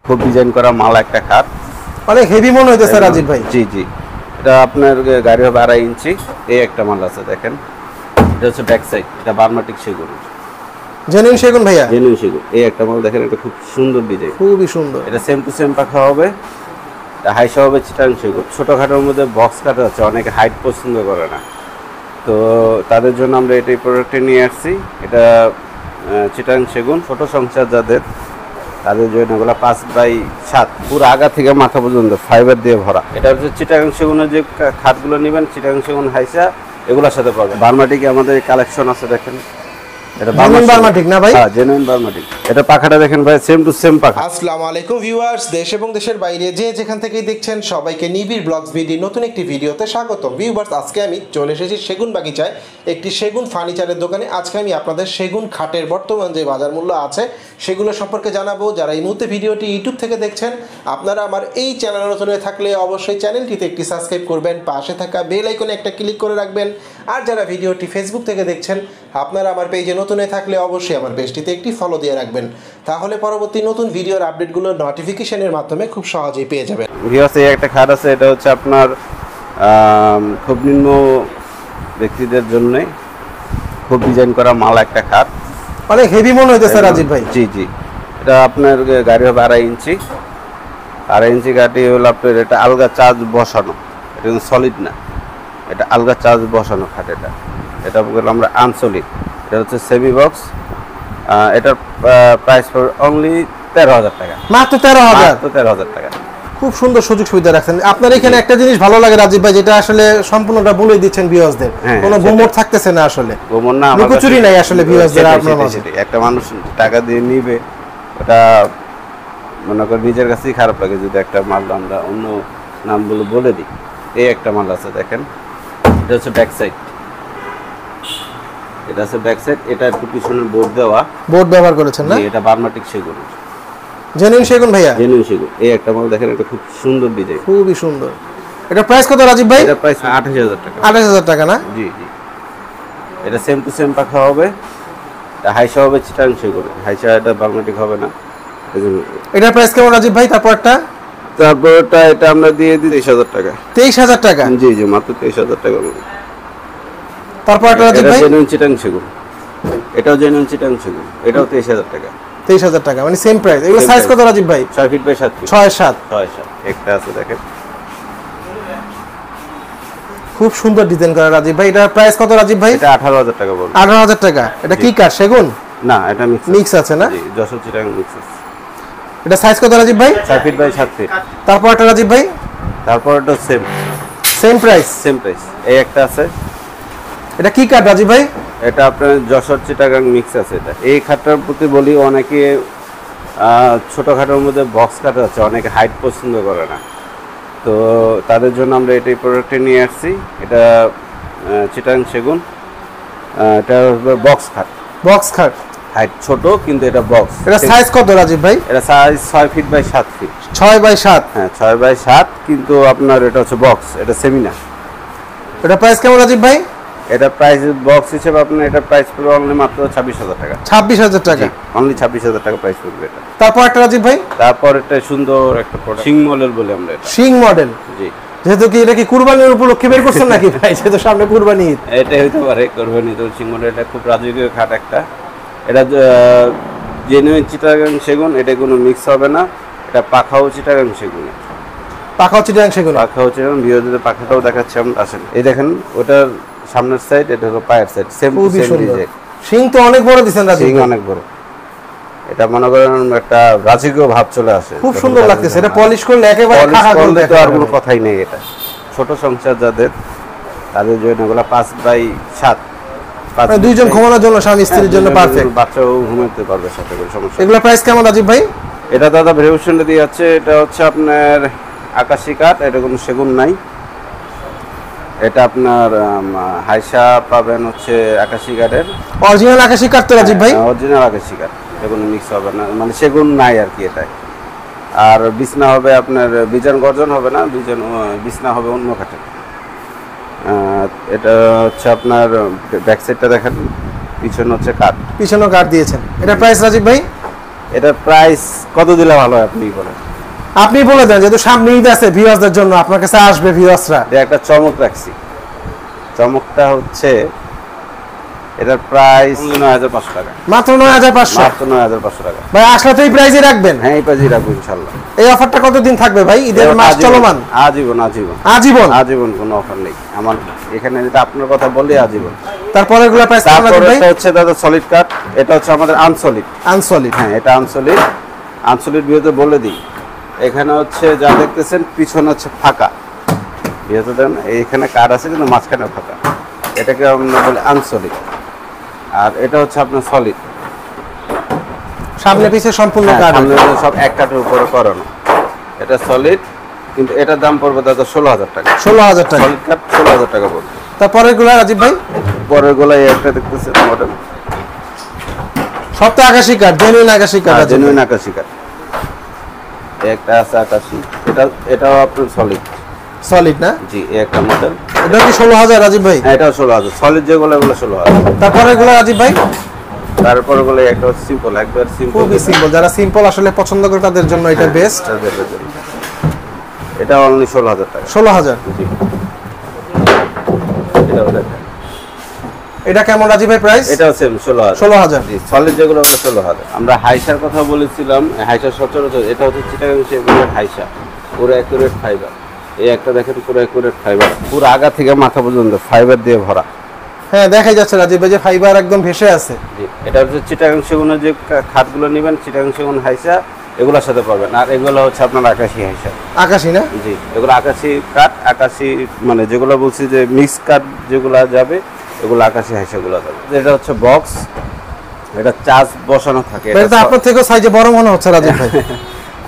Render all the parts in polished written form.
খুব ডিজাইন করা মাল একটা খাট, অনেক হেভি মনে হইতেছে রাজীব ভাই। জি জি, এটা আপনার গাড়ি হবে 2.5 ইঞ্চি। এই একটা মাল আছে দেখেন, এটা হচ্ছে ব্যাক সাইড, এটা বার্মাটিক সেগুন, জেনুইন সেগুন ভাইয়া, জেনুইন সেগুন। এই একটা মাল দেখেন, এটা খুব সুন্দর ডিজাইন, খুবই সুন্দর। এটা সেম টু সেম পাখা হবে, এটা হাইসা হবে চিটাং সেগুন। ছোটোখাটোর মধ্যে বক্স কাটা আছে, অনেকে হাইট পছন্দ করে না, তো তাদের জন্য আমরা এই প্রোডাক্টে নিয়ে আসছি। এটা চিটাং সেগুন, ছোটো সংসার যাদের, তাদের জন্য এগুলো 5x7 পুরো আগা থেকে মাথা পর্যন্ত ফাইবার দিয়ে ভরা। এটা হচ্ছে চিটাং সেগুনের যে খাটগুলো নেবেন, চিটাং সেগুন হাইসা এগুলোর সাথে পাবেন। বার্মাটিকে আমাদের কালেকশন আছে দেখেন, এটা বার্মাটিক না ভাই? হ্যাঁ, জেনুইন বার্মাটিক। এটা পাখাটা দেখেন ভাই, সেম টু সেম পাখা। আসসালামু আলাইকুম ভিউয়ার্স, দেশ এবং দেশের বাইরে যে যেখান থেকেই দেখছেন সবাইকে নিবিড় ব্লগস ভিডিও নতুন একটি ভিডিওতে স্বাগতম। ভিউয়ার্স, আজকে আমি চলে এসেছি সেগুন বাগিচায় একটি সেগুন ফার্নিচারের দোকানে। আজকে আমি আপনাদের সেগুন খাটের বর্তমান যে বাজার মূল্য আছে সেগুলো সম্পর্কে জানাবো। যারা এই মুহূর্তে ভিডিওটি ইউটিউব থেকে দেখছেন, আপনারা আমার এই চ্যানেল নতুন হয়ে থাকলে অবশ্যই চ্যানেলটিতে একটি সাবস্ক্রাইব করবেন, পাশে থাকা বেল আইকনে একটা ক্লিক করে রাখবেন। আর যারা ভিডিওটি ফেসবুক থেকে দেখছেন, আপনারা আমার পেজে নতুন হয়ে থাকলে অবশ্যই আমার পেজটিতে একটি ফলো দিয়ে রাখবেন, তাহলে পরবর্তী নতুন ভিডিওর আপডেটগুলো নোটিফিকেশনের মাধ্যমে খুব সহজেই পেয়ে যাবেন। ভিউয়ার্স, এই একটা খাট আছে, এটা হচ্ছে আপনার খুব নিম্ন ব্যক্তিদের জন্য খুব ডিজাইন করা মাল একটা খাট, অনেক হেভি মনে হইতেছে রাজীব ভাই। জি জি, এটা আপনার গাড়ি হবে 2.5 ইঞ্চি। 2.5 ইঞ্চি গাড়ি হলো আপনার, এটা আলগা চার্জ বসানো, এটা কিন্তু সলিড না, এটা আলগা চার্জ বসানো খাট। এটা বললাম আমরা আনসলিড। এটা হচ্ছে সেমি বক্স। এটার প্রাইস পড়বে অনলি 13,000 টাকা। মাত্র 13,000? 13,000 টাকা। খুব সুন্দর সুযোগ সুবিধা রাখছেন আপনার এখানে। একটা জিনিস ভালো লাগে রাজীব ভাই, যেটা আসলে সম্পূর্ণটা বলে দিচ্ছেন ভিউয়ার্সদের, কোনো গোমর থাকতেছে না, আসলে গোমর না, লুকোচুরি নাই আসলে ভিউয়ার্সদের। আপনার একটা মানুষ টাকা দিয়ে নিবে, ওটা মনে করেন নিজের কাছেই খারাপ লাগে যদি একটা মাল আমরা অন্য নামগুলো বলে দিই। এই একটা মাল আছে দেখেন, এটা হচ্ছে ব্যাক সাইড, এটা আছে ব্যাক সাইড। এটা একটু পিছনের বোর্ড দেওয়া, বোর্ড ব্যবহার করেছেন না? এটা বার্মাটিক সেগুন, জেনুইন সেগুন ভাইয়া, জেনুইন সেগুন। এই একটা মাল দেখেন, এটা খুব সুন্দর ডিজাইন, খুবই সুন্দর। এটা প্রাইস কত রাজীব ভাই? এটা প্রাইস 28,000 টাকা। 28,000 টাকা না? জি জি, এটা সেম টু সেম পাখা হবে, এটা হাইসা হবে চিটাং সেগুন, হাইসা, এটা বার্মাটিক হবে না। এটার প্রাইস কেমন রাজীব ভাই? তারপরটা এটা আমরা দিয়ে দিই 23,000 টাকা। 23,000 টাকা? জি জি, মাত্র 23,000 টাকা। তারপরটা রাজীব ভাই? জেনুইন চিটাং সেগুন, এটাও জেনুইন চিটাং সেগুন, এটাও 23,000 টাকা। 23,000 টাকা, মানে সেম প্রাইস। এগুলো সাইজ কত রাজীব ভাই? 6 ফিট বাই 7 ফিট। 6-7। একটা আছে দেখেন, খুব সুন্দর ডিজাইন করা রাজীব ভাই। এটার প্রাইস কত রাজীব ভাই? এটা 18,000 টাকা বলবো। 18,000 টাকা। এটা কি কাঠ? সেগুন না, এটা মিক্স আছে না? জি, যশোর চিটাং মিক্স আছে। এটা সাইজ কত রাজীব ভাই? 6 ফিট বাই 7 ফিট। তারপরটা রাজীব ভাই? তারপরটা সেম প্রাইস? Same price. এই একটা আছে, এটা কি কাঠ রাজীব ভাই? এটা আপনার যশোর চিটাগাং মিক্স আছে। এটা এই খাটটার প্রতি বলি, অনেকে ছোটোখাটোর মধ্যে বক্স কাটা আছে, অনেকে হাইট পছন্দ করে না, তো তাদের জন্য আমরা এই প্রোডাক্টে নিয়ে আসছি। এটা চিটাং সেগুন, এটা বক্স খাট। বক্স খাট, হাইট ছোট কিন্তু এটা বক্স। এটা সাইজ কত রাজীব ভাই? এটা size 6 feet by 7 fit. 6x7? হ্যাঁ, 6x7, কিন্তু আপনার এটা হচ্ছে বক্স, এটা সেমি না। এটা প্রাইস কেমন রাজীব ভাই? এটা প্রাইস বক্স হিসেবে আপনার এটা প্রাইস পড়বে অনলি মাত্র 26,000 টাকা। 26,000 টাকা? অনলি 26,000 টাকা প্রাইস পড়বে এটা। তারপর একটা রাজীব ভাই? তারপর এটা সুন্দর একটা প্রোডাক্ট, সিং মডেল বলে আমরা এটা। সিং মডেল? জি। যেহেতু কি এটা কি কুরবানির উপলক্ষে বের করছেন নাকি ভাই? যেহেতু সামনে কুরবানি ঈদ। এটা হইতে পারে কুরবানি, তো সিং মডেল এটা খুব রাজকীয় খাট একটা। এটা জেনুইন চিটাগাং সেগুন, এটা কোনো মিক্স হবে না। এটা পাখাও চিটাগাং সেগুন, পাখাও চিটাগাং সেগুন। পাখাও চিটাগাং। ভিডিওতে পাখাটাও দেখাচ্ছি আমরা, আসেন। এই দেখেন, ওটার সামনের সাইড, এটা হলো পায়ের side, same to same design. Singh তো অনেক বড় দিবেন রাজীব? সিং অনেক বড়। এটা মনে করেন একটা রাজকীয় ভাব চলে আসে, খুব সুন্দর লাগতেছে। এটা পলিশ করলে একেবারে খাড়া করলে তো আর কোনো কথাই নেই। এটা ছোট সংসার যাদের, তাদের জন্য এগুলো 5x7, দুইজন ঘুমানোর জন্য, স্বামী স্ত্রীর জন্য পারফেক্ট। বাচ্চাও ঘুমাতে পারবে সাথে করে, সমস্যা। এগুলো প্রাইস কেমন রাজীব ভাই? এটা দাদা ভেরিয়েশনটা দিয়ে যাচ্ছে, এটা হচ্ছে আপনার আকাশি কাঠ, এটা কোনো সেগুন নাই। এটা আপনার হাইসা পাবেন হচ্ছে আকাশি কাঠের, অরিজিনাল আকাশি কাঠ তো রাজীব ভাই? অরিজিনাল আকাশি কাঠ, এগুলো মিক্স হবে না, মানে সেগুন নাই আর কি এটাই। আর বিছনা হবে আপনার বিজান গর্জন হবে না, বিছনা হবে অন্য কাঠের। এটা হচ্ছে আপনার ব্যাক সাইডটা দেখেন, পিছনে হচ্ছে কাঠ, পিছনেও কাঠ দিয়েছেন। এটা প্রাইস রাজীব ভাই? এটার প্রাইস কত দিলে ভালো হয় আপনি বলেন? আপনি বলে দেন, যেহেতু সামনে ঈদ আছে, ভিউয়ার্সদের জন্য আপনার কাছে আসবে ভিউয়ার্সরা। একটা চমক রাখছি, চমকটা হচ্ছে এটার প্রাইস ৯৫০০ টাকা, মাত্র ৯৫০০। মাত্র ৯৫০০ টাকা। ভাই আসলে তো এই প্রাইসে রাখবেন? হ্যাঁ, এই প্রাইসে রাখবো ইনশাআল্লাহ। এই অফারটা কতদিন থাকবে ভাই? ঈদের মাস চলমান? আজীবন, আজীবন, আজীবন, আজীবন, কোনো অফার নেই আমার এখানে। যদি আপনার কথা বলি, আজীবন। তারপরে এগুলা প্রাইস কেমন আছে ভাই? এটা হচ্ছে দাদা সলিড কাট, এটা হচ্ছে আমাদের আনসলিড। আনসলিড, হ্যাঁ, এটা আনসলিড। আনসলিড ভিউতে বলে দিই, এখানে হচ্ছে যা দেখতেছেন পিছনে হচ্ছে ফাঁকা, ভিউতে দেন এইখানে কাট আছে কিন্তু মাঝখানে ফাঁকা, এটাকে আমরা বলি আনসলিড। আর এটা হচ্ছে আপনার সলিড, সামনে পিছে সম্পূর্ণ কাট, সামনে সব এক কাটের উপরে করানো। এটা সলিড, কিন্তু এটার দাম পড়বে দাদা ১৬,০০০ টাকা। ১৬,০০০ টাকা সলিড কাট ১৬,০০০ টাকা পড়বে। তারপরে এগুলা রাজীব ভাই? পরের গোলায় একটা দেখতেছেন মডেল, সব তো আকাশি কাট, জেনুইন আকাশি কাট, জেনুইন আকাশি কাট। একটা আছে আকাশি, এটাও আপনার সলিড। সলিড না? জি, একটা মডেল। এটা কি ১৬,০০০ রাজীব ভাই? হ্যাঁ, এটাও ১৬,০০০। সলিড যেগুলো এগুলো ১৬,০০০। তারপরে এগুলা রাজীব ভাই? তারপর গুলো একটা সিম্পল, একবার সিম্পল, খুবই সিম্পল। যারা সিম্পল আসলে পছন্দ করে তাদের জন্য এটা বেস্ট। এটা অনলি ১৬,০০০ টাকা। ১৬,০০০। জি, এটাও দেখেন। এটা কেমন রাজীব ভাই প্রাইস? এটাও সেম ১৬,০০০। ১৬,০০০। জি, সলিড যেগুলো ওগুলো ১৬,০০০। আমরা হাইসার কথা বলেছিলাম, হাইসার সচরাচর এটা হচ্ছে চিটাগাং সেগুলোর হাইসা, পুরো অ্যাকুরেট ফাইবার। এই একটা দেখেন, পুরো অ্যাকুরেট ফাইবার, পুরো আগা থেকে মাথা পর্যন্ত ফাইবার দিয়ে ভরা। হ্যাঁ, দেখাই যাচ্ছে রাজীব ভাই যে ফাইবার একদম ভেসে আছে। জি, এটা হচ্ছে চিটাগাং সেগুনের যে খাটগুলো নেবেন, চিটাগাং সেগুন হাইসা এগুলোর সাথে পাবেন। আর এগুলো হচ্ছে আপনার আকাশি হাইসা। আকাশি না? জি, এগুলো আকাশি কাঠ, আকাশি মানে যেগুলো বলছি যে মিক্স কাঠ যেগুলো যাবে, এগুলো আকাশি হাইসাগুলো যাবে। এটা হচ্ছে বক্স, এটা চার্জ বসানো থাকে। এটা তো আপনার থেকেও সাইজে বড় মনে হচ্ছে রাজীব ভাই।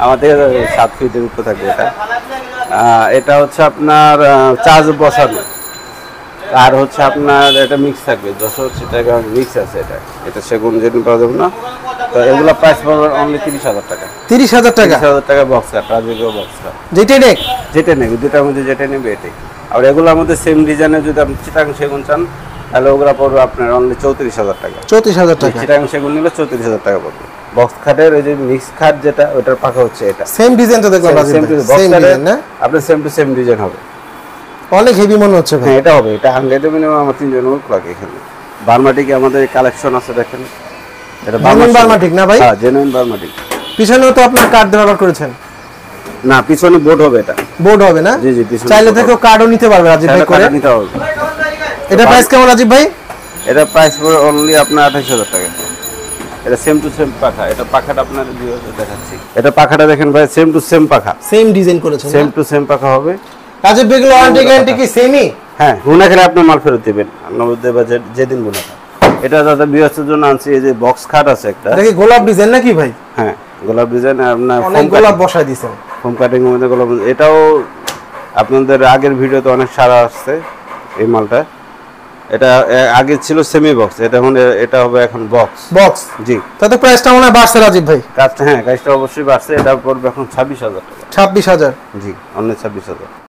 আমাদের 7 ফিটের উপরে থাকবে এটা। এটা হচ্ছে আপনার চার্জ বসানো। আর হচ্ছে আপনার এটা মিক্স থাকবে, 10 টাকা মিক্স আছে। এটা সেগুন যেদিন পাওয়া যাবে না। তো এগুলো প্রাইস পড়বে অনলি ৩০,০০০ টাকা। ৩০,০০০ টাকা? ৩০,০০০ টাকা বক্স কাঠ, রাজকীয় বক্স কাঠ। যেটাই নেক, যেটা নেবে, দুটার মধ্যে যেটা নেবে এটাই। আর এগুলোর মধ্যে সেম ডিজাইনের যদি আপনি চিটাগাং সেগুন চান, তাহলে ওগুলো পড়বে আপনার অনলি ৩৪,০০০ টাকা। ৩৪,০০০ টাকা? চিটাগাং সেগুন নিলে ৩৪,০০০ টাকা পড়বে। বক্স কাঠের ওই যে মিক্স কাঠ যেটা, ওটার পাখা হচ্ছে এটা। সেম ডিজাইন তো দেখলাম রাজীব ভাই, সেম ডিজাইন না? আপনার সেম টু সেম ডিজাইন হবে। অনেক হেভি মনে হচ্ছে ভাই। হ্যাঁ, এটা হবে। এটা হাঙ্গাইতে মিনিমাম আমার ৩ জন লোক লাগে এখানে। বার্মাটিকে আমাদের কালেকশন আছে দেখেন। এটা জেনুইন বার্মাটিক না ভাই? হ্যাঁ, জেনুইন বার্মাটিক। পিছনেও তো আপনার কার্ড ব্যবহার করেছেন? না, পিছনে বোর্ড হবে। এটা বোর্ড হবে না? জি জি, পিছনে চাইলে থেকে কার্ডও নিতে পারবে রাজীব ভাই করে? নিতে হবে। এটা প্রাইস কেমন রাজীব ভাই? এটা প্রাইস পড়বে অনলি আপনার ২৮,০০০ টাকা। এটা সেম টু সেম পাখা। এটা পাখাটা আপনার দেখাচ্ছি। এটা পাখাটা দেখেন ভাই, সেম টু সেম পাখা, সেম ডিজাইন করেছেন? সেম টু সেম পাখা হবে। রাজীব ভাই গুলো ওয়ারেন্টি গ্যারান্টি কি সেমই? হ্যাঁ, গুণা খেলে আপনি মাল ফেরত দিবেন নবদ্বীপ বা যেদিন গুণা। এটা দাদা বিয়াসের জন্য আনছি। এই যে বক্স খাট আছে একটা, এটা কি গোলাপ ডিজাইন নাকি ভাই? হ্যাঁ, গোলাপ ডিজাইন। আপনার অনেক গোলাপ বসাই দিয়েছেন। ফোম কাটিং এর মধ্যে গোলাপ। এটাও আপনাদের আগের ভিডিওতে অনেক সারা আসছে এই মালটা। এটা আগে ছিল সেমি বক্স, এটা হবে এখন বক্স। বক্স? জি। তাতে প্রাইসটা মনে হয় বাড়ছে রাজীব ভাই? কাজটা অবশ্যই বাড়ছে। এটা পড়বে এখন ২৬,০০০ টাকা। ২৬,০০০? জি, অনলি ২৬,০০০।